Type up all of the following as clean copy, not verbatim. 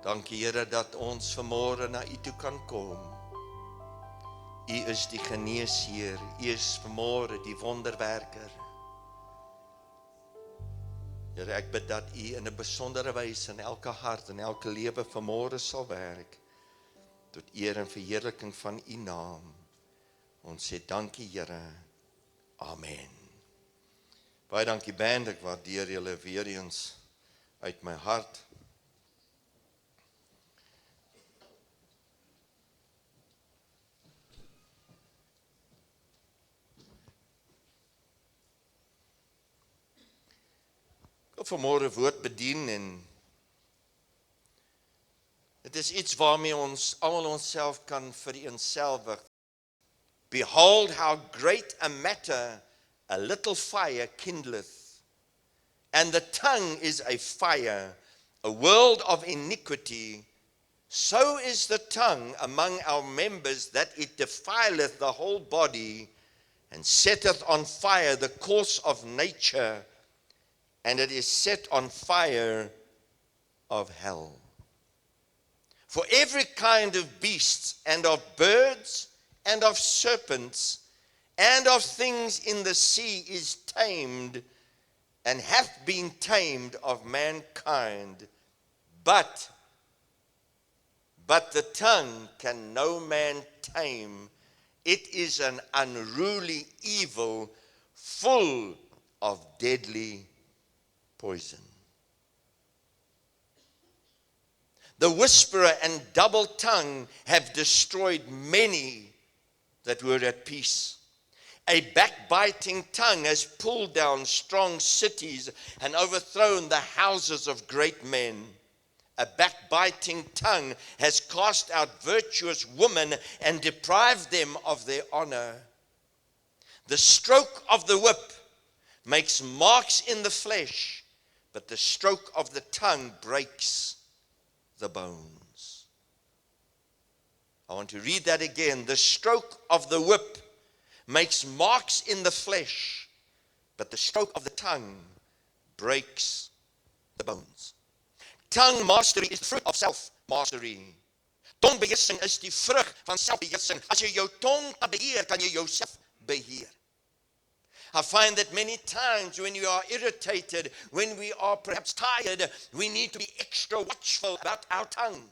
Dankie Here dat ons vanmôre na U toe kan kom. U is die geneesheer, U is vanmôre die wonderwerker. Here, ek bid dat U in 'n besondere wyse in elke hart en elke lewe vanmôre sal werk, tot eer en verheerliking van U naam. Ons sê dankie Here. Amen. Baie dankie band, ek waardeer julle weer eens uit my hart. Ek wil vanmôre woord bedien en dit is iets waarmee ons almal onsself kan vereenselwig. Behold how great a matter a little fire kindleth, and the tongue is a fire, a world of iniquity. So is the tongue among our members, that it defileth the whole body, and setteth on fire the course of nature, and it is set on fire of hell. For every kind of beasts, and of birds, and of serpents, and of things in the sea is tamed, and hath been tamed of mankind. But the tongue can no man tame. It is an unruly evil, full of deadly poison. The whisperer and double tongue have destroyed many that were at peace. A backbiting tongue has pulled down strong cities and overthrown the houses of great men. A backbiting tongue has cast out virtuous women and deprived them of their honor. The stroke of the whip makes marks in the flesh, but the stroke of the tongue breaks the bones. I want to read that again. The stroke of the whip makes marks in the flesh, but the stroke of the tongue breaks the bones. Tongue mastery is the fruit of self-mastery. Tongbeheersing is die vrug van selfbeheersing. As jy jou tong kan beheer, kan jy jouself beheer. I find that many times when we are irritated, when we are perhaps tired, we need to be extra watchful about our tongue.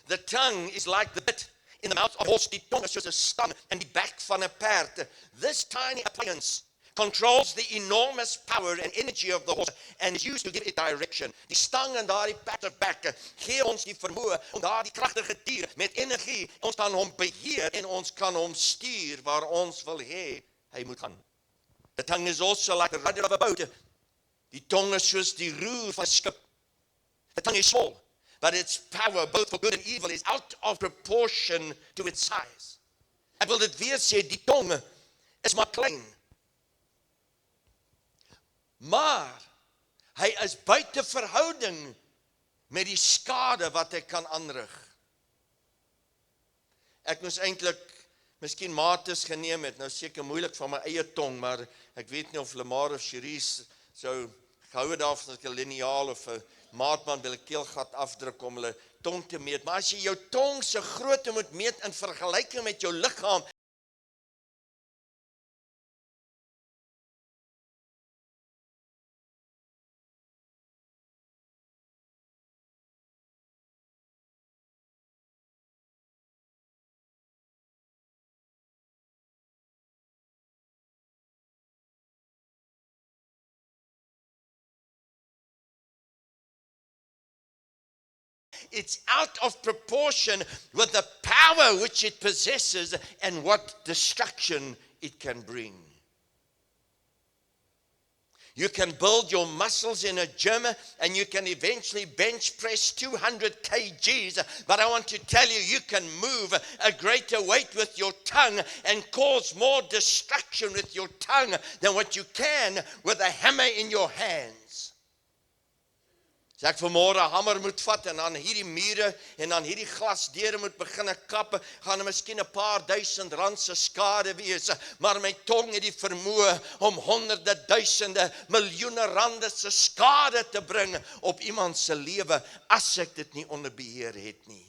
The tongue is like the bit in the mouth of a horse. Die tong is soos 'n stang in die bek van 'n perd. This tiny appliance controls the enormous power and energy of the horse and is used to give it direction. Die stang en daardie patterbek gee ons die vermoë om daardie kragtige dier met energie, ons kan hom beheer en ons kan hom stuur waar ons wil hê hy moet gaan. The tongue is also like the rudder of a boat. Die tong is soos die roer van 'n skip. The tongue is small, but its power, both for good and evil, is out of proportion to its size. Ek wil dit weer sê, die tong is maar klein. Maar hy is buite verhouding met die skade wat hy kan aanrig. Ek moes eintlik miskien mates geneem het, nou seker moeilik van my eie tong, maar ek weet nie of Lamar of Cherise sou gehou het daarvan as 'n liniaal of 'n maatband by 'n keelgat afdruk om hulle tong te meet. Maar as jy jou tong se grootte moet meet in vergelyking met jou liggaam, it's out of proportion with the power which it possesses and what destruction it can bring. You can build your muscles in a gym and you can eventually bench press 200 kgs, but I want to tell you, you can move a greater weight with your tongue and cause more destruction with your tongue than what you can with a hammer in your hands. As ek vanmôre 'n hamer moet vat en dan hierdie mure en dan hierdie glasdeure moet begin kappe, gaan er miskien 'n paar duisend rand se skade wees, maar my tong het die vermoë om honderde, duisende, miljoene rande se skade te bring op iemand se lewe as ek dit nie onder beheer het nie.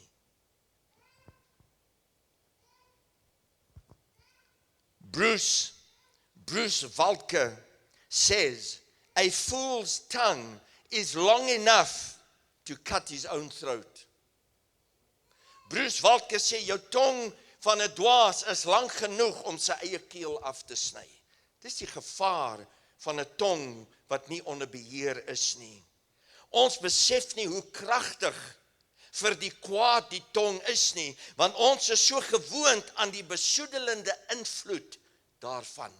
Bruce Waltke says, a fool's tongue is long enough to cut his own throat. Bruce Waltke sê, jou tong van 'n dwaas is lank genoeg om sy eie keel af te sny. Dis die gevaar van 'n tong wat nie onder beheer is nie. Ons besef nie hoe kragtig vir die kwaad die tong is nie, want ons is so gewoond aan die besoedelende invloed daarvan.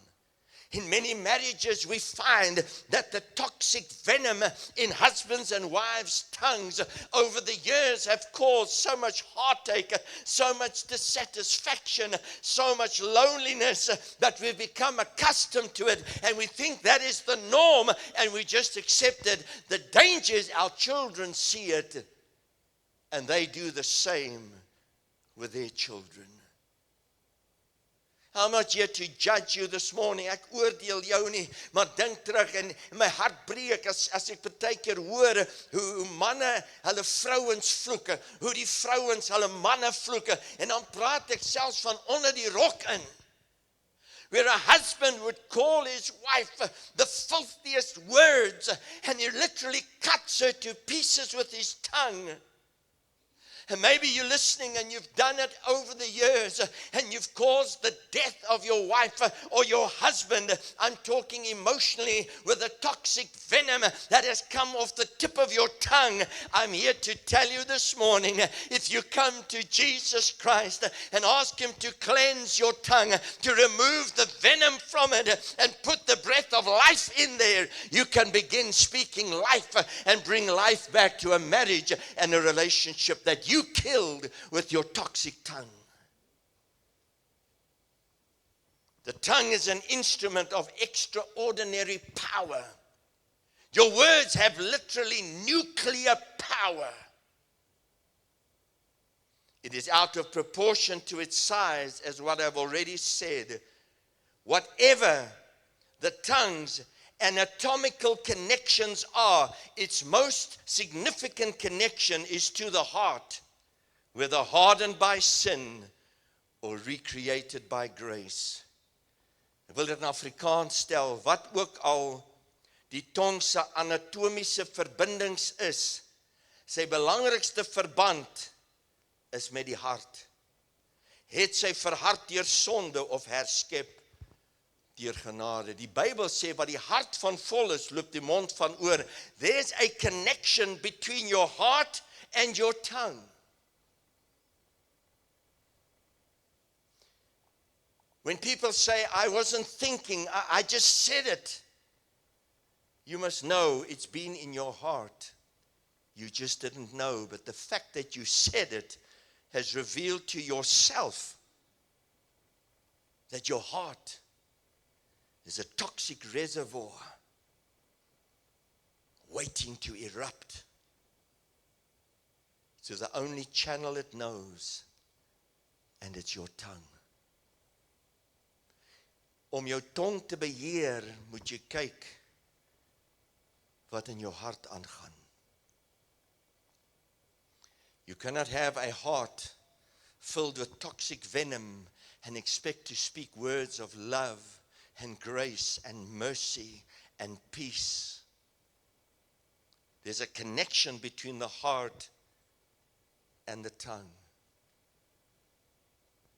In many marriages we find that the toxic venom in husbands and wives' tongues over the years have caused so much heartache, so much dissatisfaction, so much loneliness that we've become accustomed to it and we think that is the norm and we just accept it. The danger is our children see it and they do the same with their children. I'm not here to judge you this morning. Ek oordeel jou nie, maar dink terug en my hart breek as ek baie keer hoor hoe manne hulle vrouens vloeke, hoe die vrouens hulle manne vloeke en dan praat ek selfs van onder die rok in. Where a husband would call his wife the filthiest words and he literally cuts her to pieces with his tongue. And maybe you're listening and you've done it over the years and you've caused the death of your wife or your husband. I'm talking emotionally with a toxic venom that has come off the tip of your tongue. I'm here to tell you this morning, if you come to Jesus Christ and ask Him to cleanse your tongue, to remove the venom from it and put the breath of life in there, you can begin speaking life and bring life back to a marriage and a relationship that you killed with your toxic tongue. The tongue is an instrument of extraordinary power. Your words have literally nuclear power. It is out of proportion to its size, as what I've already said. Whatever the tongue's anatomical connections are, its most significant connection is to the heart, whether hardened by sin or recreated by grace. Ek wil dit in Afrikaans stel, wat ook al die tong se anatomiese verbindings is, sy belangrikste verband is met die hart. Het sy verhard deur sonde of herskep deur genade. Die Bybel sê, wat die hart van vol is, loop die mond van oor. There's a connection between your heart and your tongue. When people say, I wasn't thinking, I just said it, you must know it's been in your heart. You just didn't know, but the fact that you said it has revealed to yourself that your heart is a toxic reservoir waiting to erupt. So the only channel it knows, and it's your tongue. Om jou tong te beheer, moet jy kyk wat in jou hart aangaan. You cannot have a heart filled with toxic venom and expect to speak words of love and grace and mercy and peace. There's a connection between the heart and the tongue.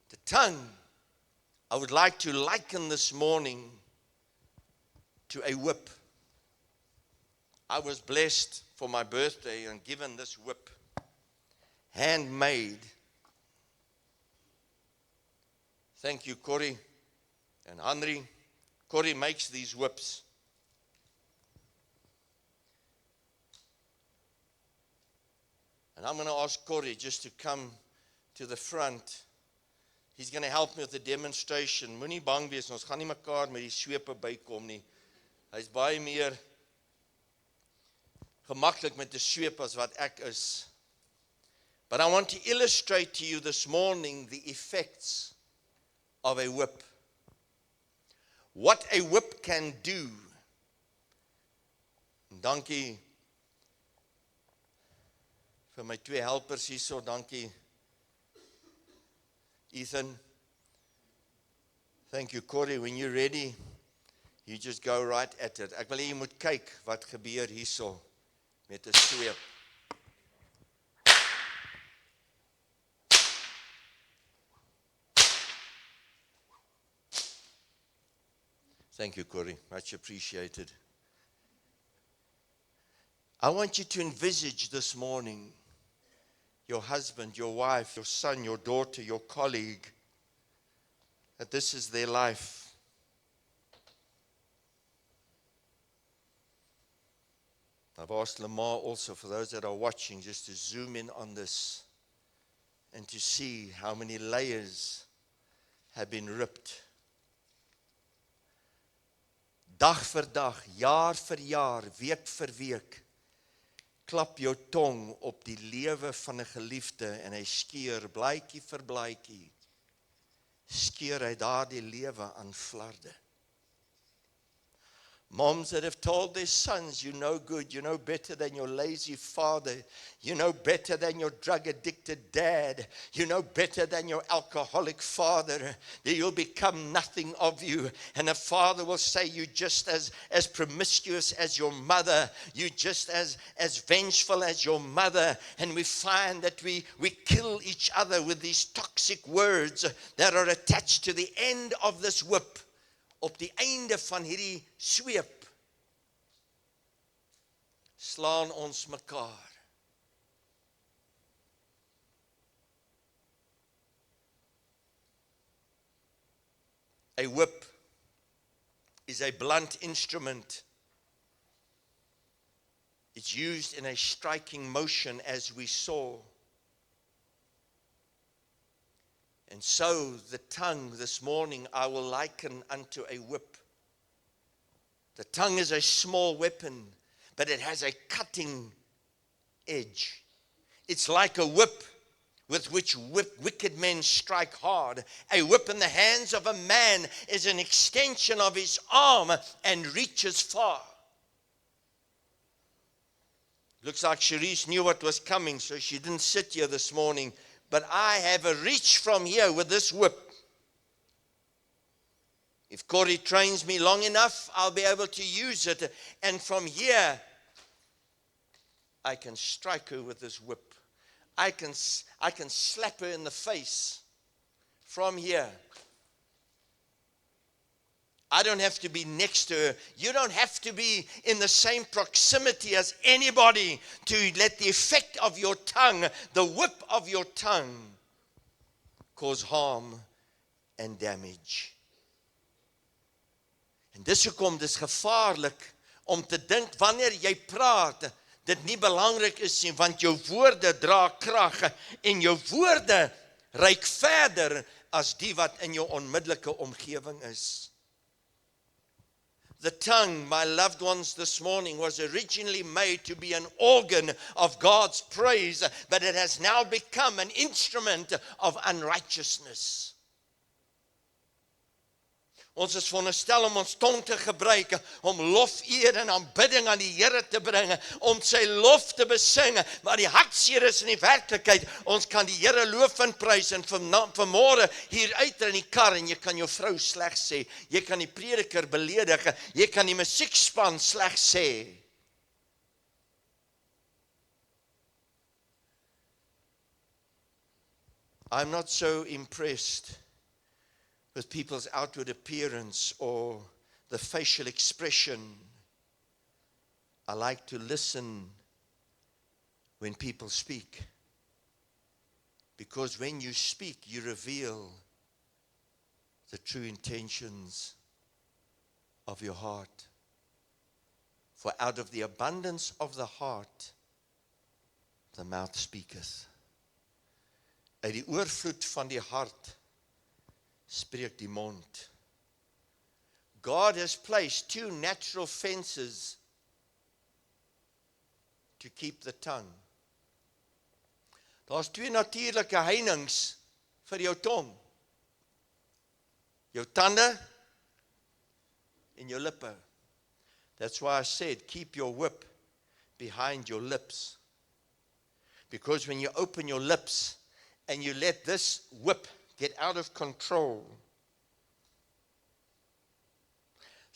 The tongue, I would like to liken this morning to a whip. I was blessed for my birthday and given this whip, handmade. Thank you, Corey and Henry. Corey makes these whips. And I'm going to ask Corey just to come to the front. He's going to help me with the demonstration. Moenie bang wees, ons gaan nie mekaar met die swepe bykom nie. Hy's baie meer gemaklik met 'n sweep as wat ek is. But I want to illustrate to you this morning the effects of a whip. What a whip can do. Dankie vir my twee helpers hierso, dankie Ethan. Thank you Corey, when you're ready, you just go right at it. Ek wil hê jy moet kyk wat gebeur hierso met 'n sweep. Thank you, Corey. Much appreciated. I want you to envisage this morning your husband, your wife, your son, your daughter, your colleague, that this is their life. I've asked Lamar also, for those that are watching, just to zoom in on this and to see how many layers have been ripped. Dag vir dag, jaar vir jaar, week vir week, klap jou tong op die lewe van 'n geliefde en hy skeur blaadjie vir blaadjie. Skeur hy daardie lewe aan flarde. Moms that have told their sons, you know good, you know better than your lazy father, you know better than your drug-addicted dad, you know better than your alcoholic father, that you'll become nothing of you. And a father will say, you're just as promiscuous as your mother, you're just as vengeful as your mother. And we find that we kill each other with these toxic words that are attached to the end of this whip. Op die einde van hierdie sweep slaan ons mekaar. A whip is a blunt instrument. It's used in a striking motion, as we saw. And so the tongue this morning I will liken unto a whip. The tongue is a small weapon, but it has a cutting edge. It's like a whip with which wicked men strike hard. A whip in the hands of a man is an extension of his arm and reaches far. Looks like Cherise knew what was coming, so she didn't sit here this morning. But I have a reach from here with this whip. If Corey trains me long enough, I'll be able to use it. And from here, I can strike her with this whip. I can slap her in the face from here. I don't have to be next to her. You don't have to be in the same proximity as anybody to let the effect of your tongue, the whip of your tongue, cause harm and damage. En dis hoekom dis gevaarlik om te dink wanneer jy praat, dit nie belangrik is nie, want jou woorde dra krag en jou woorde reik verder as die wat in jou onmiddellike omgewing is. The tongue, my loved ones, this morning was originally made to be an organ of God's praise, but it has now become an instrument of unrighteousness. Ons is veronderstel om ons tong te gebruik, om lof, eer en aanbidding aan die Here te bring, om sy lof te besing, maar die hartseer is in die werklikheid, ons kan die Here loof en prys, en vanmôre hier uit in die kar, en jy kan jou vrou sleg sê, jy kan die prediker beledig, jy kan die musiekspan sleg sê. I'm not so impressed with people's outward appearance or the facial expression. I like to listen when people speak. Because when you speak, you reveal the true intentions of your heart. For out of the abundance of the heart, the mouth speaketh. Uit die oorvloed van die hart spreek die mond. God has placed two natural fences to keep the tongue. Daar's twee natuurlike heininge vir jou tong. Jou tande en jou lippe. That's why I said, keep your whip behind your lips. Because when you open your lips and you let this whip get out of control.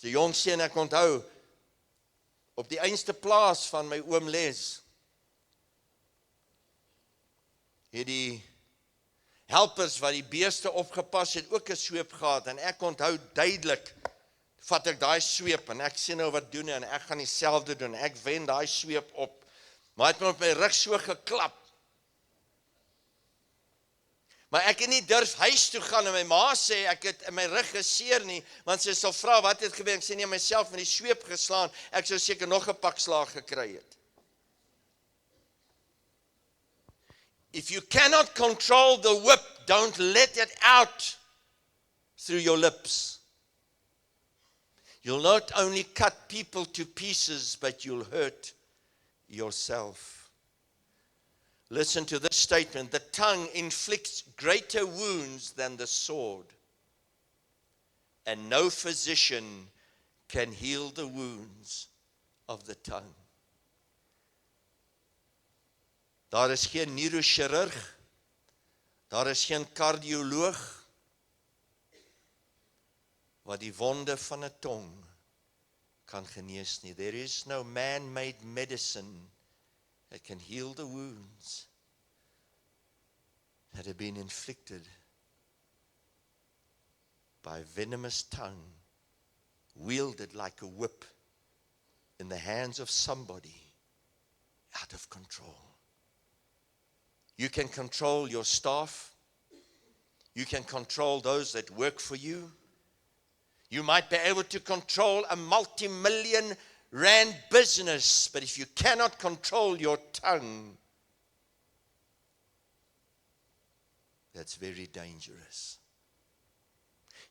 Die jong seun, ek onthou, op die einste plaas van my oom Les, het die helpers wat die beeste opgepas het, ook 'n sweep gehad, en ek onthou duidelik, vat ek daai sweep, en ek sê nou wat doen, en ek gaan dieselfde doen, ek wen daai sweep op, maar het my op my rug so geklap, maar ek het nie durf huis toe gaan, en my ma sê, ek het in my rug geseer nie, want sy sal vra, wat het gebeur, ek sê nie, myself met die sweep geslaan, ek sou seker nog 'n pak slaag gekry het. If you cannot control the whip, don't let it out through your lips. You'll not only cut people to pieces, but you'll hurt yourself. Listen to this statement. The tongue inflicts greater wounds than the sword, and no physician can heal the wounds of the tongue. Daar is geen neurochirurg, daar is geen kardioloog, wat die wonde van 'n tong kan genees nie. There is no man-made medicine that can heal the wounds that have been inflicted by a venomous tongue, wielded like a whip in the hands of somebody out of control. You can control your staff. You can control those that work for you. You might be able to control a multi-million rand business, but if you cannot control your tongue, that's very dangerous.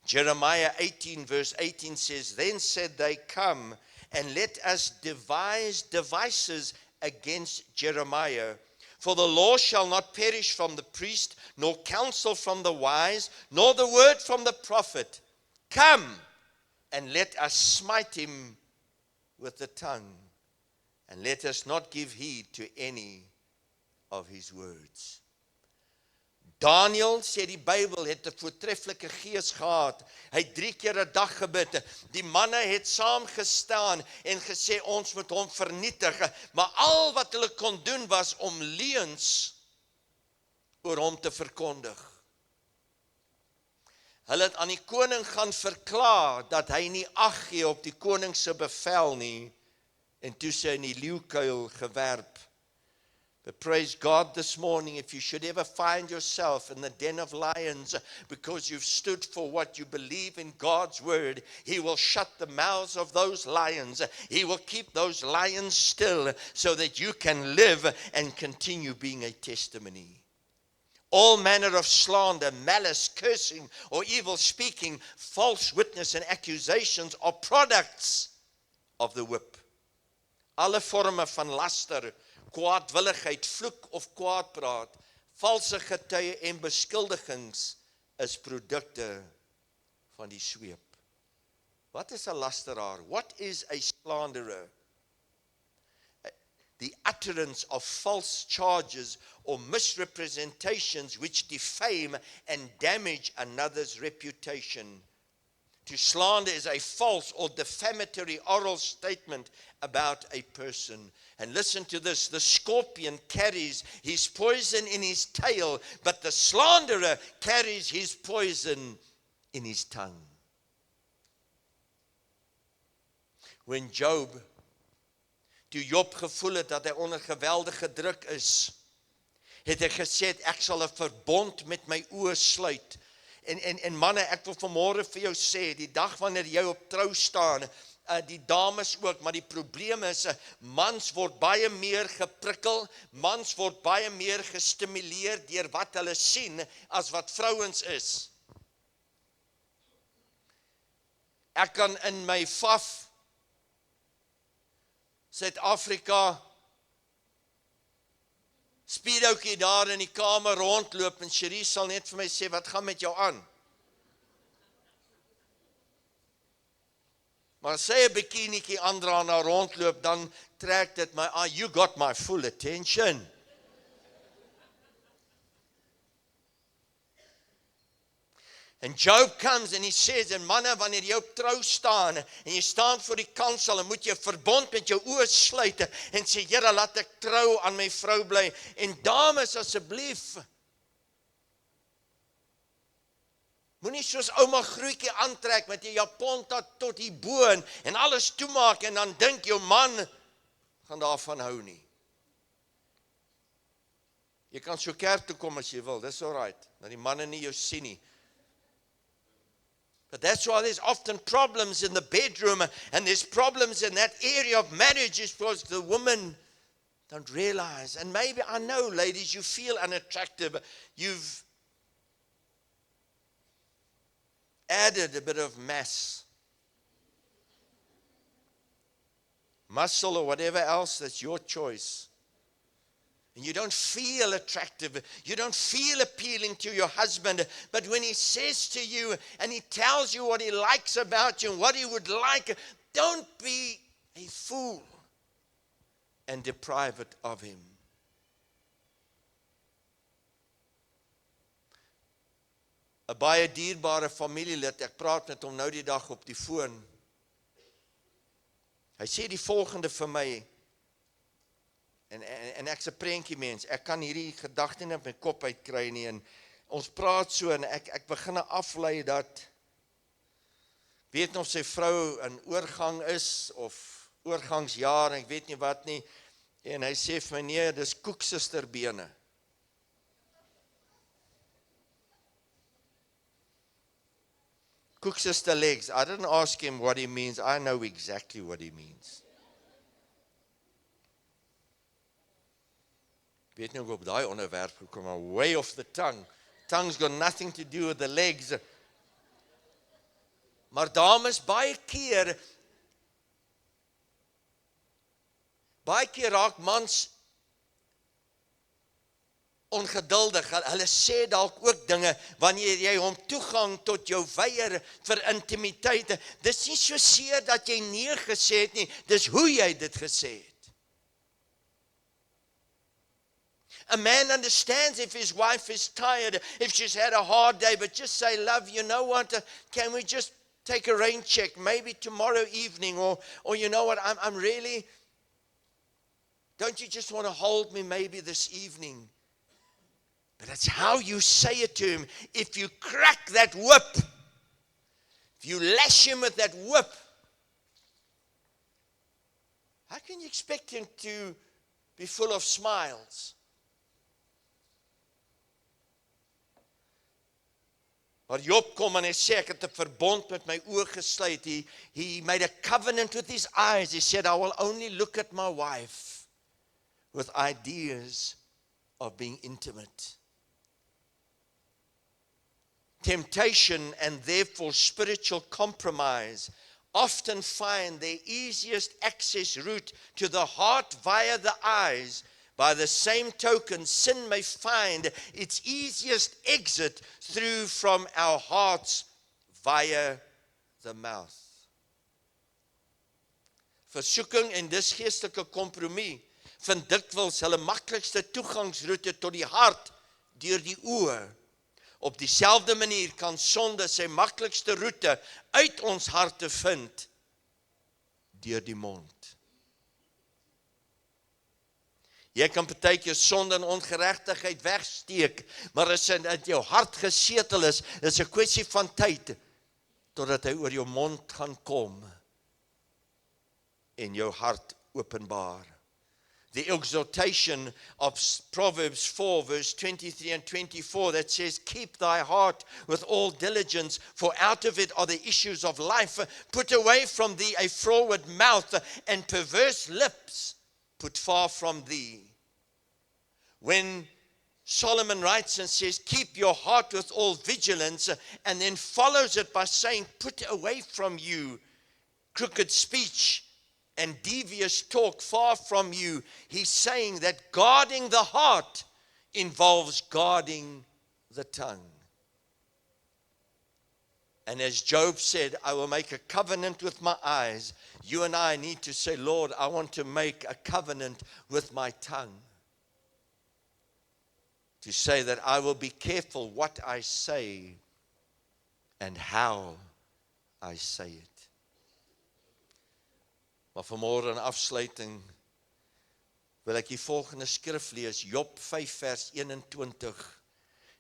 Jeremiah 18 verse 18 says, Then said they, Come and let us devise devices against Jeremiah. For the law shall not perish from the priest, nor counsel from the wise, nor the word from the prophet. Come, and let us smite him with the tongue, and let us not give heed to any of his words. Daniel, sê die Bybel, het 'n voortreffelike gees gehad. Hy het 3 keer 'n dag gebid. Die manne het saamgestaan en gesê, ons moet hom vernietig. Maar al wat hulle kon doen was om leuns oor hom te verkondig. Hulle het aan die koning gaan verklaar dat hy nie ag gee op die koning se bevel nie, en toe sy in die leeukuil gewerp. But praise God this morning, if you should ever find yourself in the den of lions because you've stood for what you believe in God's word, He will shut the mouths of those lions. He will keep those lions still so that you can live and continue being a testimony. All manner of slander, malice, cursing, or evil speaking, false witness and accusations are products of the whip. Alle vorme van laster, kwaadwilligheid, vloek of kwaadpraat, valse getuie en beskuldigings is produkte van die sweep. Wat is 'n lasteraar? What is a slanderer? The utterance of false charges or misrepresentations which defame and damage another's reputation. To slander is a false or defamatory oral statement about a person. And listen to this, the scorpion carries his poison in his tail, but the slanderer carries his poison in his tongue. When Job, toe Job gevoel het dat hy onder geweldige druk is, het hy gesê, ek sal 'n verbond met my oë sluit. En manne, ek wil vanmôre vir jou sê, die dag wanneer jy op trou staan, die dames ook, maar die probleem is, mans word baie meer geprikkel, mans word baie meer gestimuleer deur wat hulle sien, as wat vrouens is. Ek kan in my Suid-Afrika speedoukie daar in die kamer rondloop en Cherie sal net vir my sê, wat gaan met jou aan? Maar as sy 'n bikinietjie aandra en daar rondloop, dan trek dit my aan, you got my full attention. En Job comes and he says, en manne, wanneer jy op trou staan, en jy staan voor die kansel, en moet jy verbond met jou oë sluit, en sê, Here, laat ek trou aan my vrou bly, en dames, asseblief, moenie soos ouma Grootjie aantrek, met jy japon tot hier bo, en alles toemaak, en dan dink jou man, gaan daarvan hou nie. Jy kan so kerk toe kom as jy wil, dis alright, dat die manne nie jou sien nie. But that's why there's often problems in the bedroom, and there's problems in that area of marriage, is because the women don't realize. And maybe, I know, ladies, you feel unattractive. You've added a bit of mass, muscle, or whatever else. That's your choice. And you don't feel attractive, you don't feel appealing to your husband, but when he says to you, and he tells you what he likes about you, and what he would like, don't be a fool and deprive it of him. Een baie dierbare familielid, ek praat met hom nou die dag op die foon. Hy sê die volgende vir my, en ek's 'n prentjie mens, ek kan hierdie gedagte nie op my kop uitkry nie, en ons praat so, en ek begin aflei dat, weet nie of sy vrou in oorgang is, of oorgangsjaar, en ek weet nie wat nie, en hy sê vir my, nee, dis koeksusterbene. Koeksuster legs. I didn't ask him what he means, I know exactly what he means. Ek weet nie hoe ek op daai onderwerp gekom, maar way off the tongue. Tongue's got nothing to do with the legs. Maar dames, baie keer raak mans ongeduldig. Hulle sê dalk ook dinge, wanneer jy hom toegang tot jou weier vir intimiteit. Dis nie so seer dat jy nee gesê het nie, dis hoe jy dit gesê het. A man understands if his wife is tired, if she's had a hard day, but just say, love, you know what, can we just take a rain check, maybe tomorrow evening, or you know what, I'm really, don't you just want to hold me maybe this evening? But that's how you say it to him. If you crack that whip, if you lash him with that whip, how can you expect him to be full of smiles? Maar Job kom en hy sê, ek het 'n verbond met my oë gesluit. He made a covenant with his eyes. He said, I will only look at my wife with ideas of being intimate. Temptation and therefore spiritual compromise often find their easiest access route to the heart via the eyes. By the same token, sin may find its easiest exit through from our hearts via the mouth. Versoeking en dis geestelike kompromie vind dikwels hulle maklikste toegangsroete tot die hart deur die oë. Op dieselfde manier kan sonde sy maklikste roete uit ons harte vind deur die mond. Jy kan partykeer sonde en ongeregtigheid wegsteek, maar as dit in jou hart gesetel is 'n kwessie van tyd totdat hy oor jou mond gaan kom en jou hart openbaar. The exhortation of Proverbs 4 verse 23 and 24 that says, keep thy heart with all diligence, for out of it are the issues of life. Put away from thee a froward mouth, and perverse lips put far from thee. When Solomon writes and says, keep your heart with all vigilance, and then follows it by saying, put away from you crooked speech and devious talk far from you. He's saying that guarding the heart involves guarding the tongue. And as Job said, I will make a covenant with my eyes. You and I need to say, Lord, I want to make a covenant with my tongue. To say that I will be careful what I say and how I say it. Maar vanmôre in afsluiting wil ek die volgende skrif lees, Job 5 vers 21.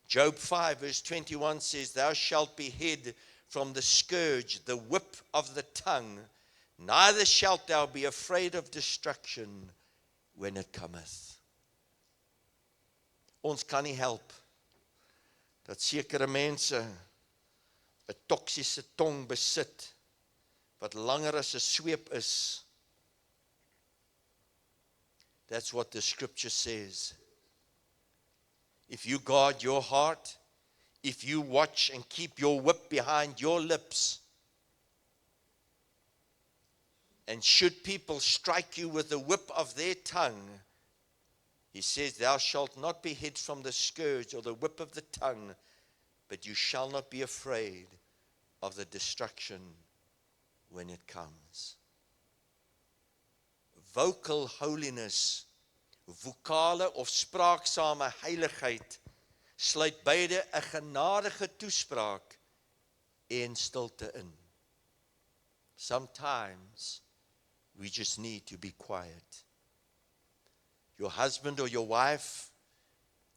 Job 5 verse 21 says, Thou shalt be hid from the scourge, the whip of the tongue, neither shalt thou be afraid of destruction when it cometh. Ons kan nie help dat sekere mense 'n toksiese tong besit wat langer as 'n sweep is. That's what the scripture says. If you guard your heart, if you watch and keep your whip behind your lips, and should people strike you with the whip of their tongue, he says, thou shalt not be hid from the scourge or the whip of the tongue, but you shall not be afraid of the destruction when it comes. Vocal holiness, vokale of spraaksame heiligheid, sluit beide 'n genadige toespraak en stilte in. Sometimes we just need to be quiet. Your husband or your wife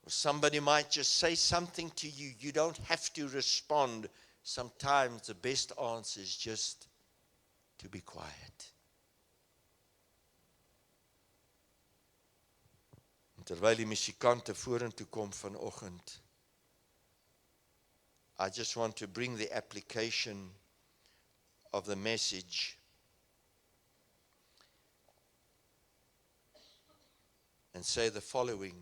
or somebody might just say something to you. You don't have to respond. Sometimes the best answer is just to be quiet. En terwyl die musikante vorentoe kom vanoggend, I just want to bring the application of the message and say the following.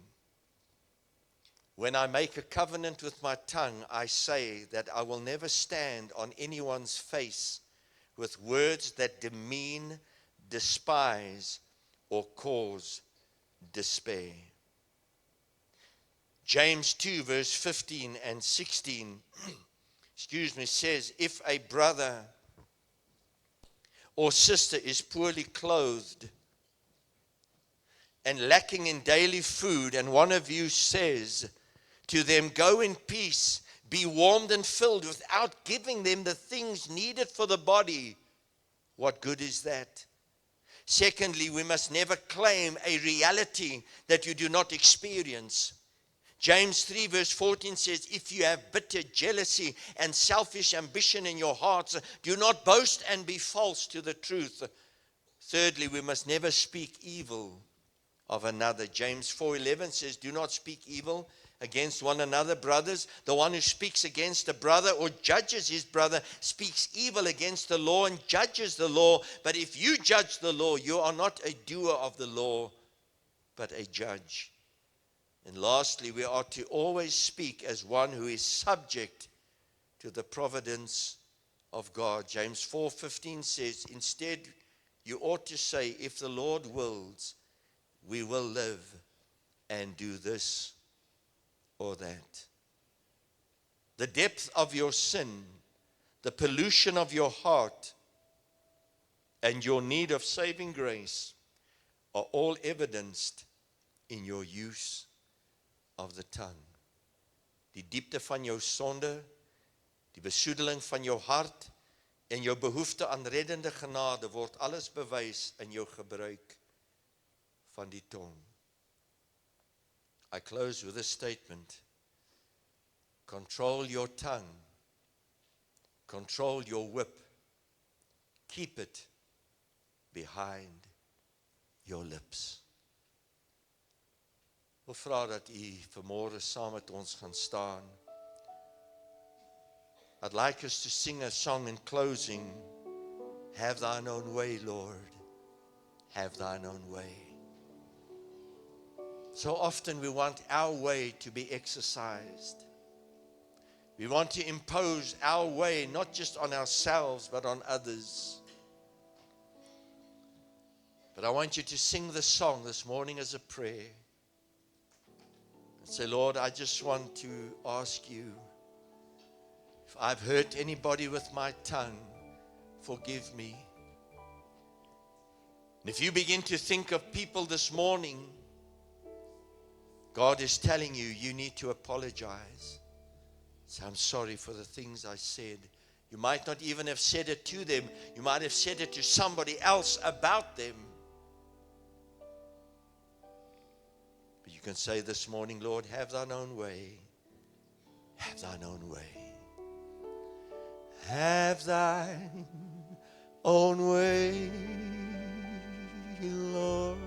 When I make a covenant with my tongue, I say that I will never stand on anyone's face with words that demean, despise, or cause despair. James 2 verse 15 and 16 says, if a brother or sister is poorly clothed and lacking in daily food, and one of you says to them, go in peace, be warmed and filled, without giving them the things needed for the body, what good is that? Secondly, we must never claim a reality that you do not experience. James 3 verse 14 says, if you have bitter jealousy and selfish ambition in your hearts, do not boast and be false to the truth. Thirdly, we must never speak evil of another. James 4:11 says, do not speak evil against one another, brothers. The one who speaks against a brother or judges his brother speaks evil against the law and judges the law. But if you judge the law, you are not a doer of the law, but a judge. And lastly, we are to always speak as one who is subject to the providence of God. James 4:15 says, instead, you ought to say, if the Lord wills, we will live and do this or that. The depth of your sin, the pollution of your heart, and your need of saving grace are all evidenced in your use of the tongue. Die diepte van jou sonde, die besoedeling van jou hart en jou behoefte aan reddende genade word alles bewys in jou gebruik van die tong. I close with a statement. Control your tongue. Control your whip. Keep it behind your lips. Ek wil vra dat u vanmôre saam met ons gaan staan. I'd like us to sing a song in closing. Have thine own way, Lord. Have thine own way. So often we want our way to be exercised. We want to impose our way not just on ourselves but on others. But I want you to sing this song this morning as a prayer. And say, Lord, I just want to ask you, if I've hurt anybody with my tongue, forgive me. And if you begin to think of people this morning, God is telling you, you need to apologize. Say, I'm sorry for the things I said. You might not even have said it to them. You might have said it to somebody else about them. But you can say this morning, Lord, have thine own way. Have thine own way. Have thine own way, Lord.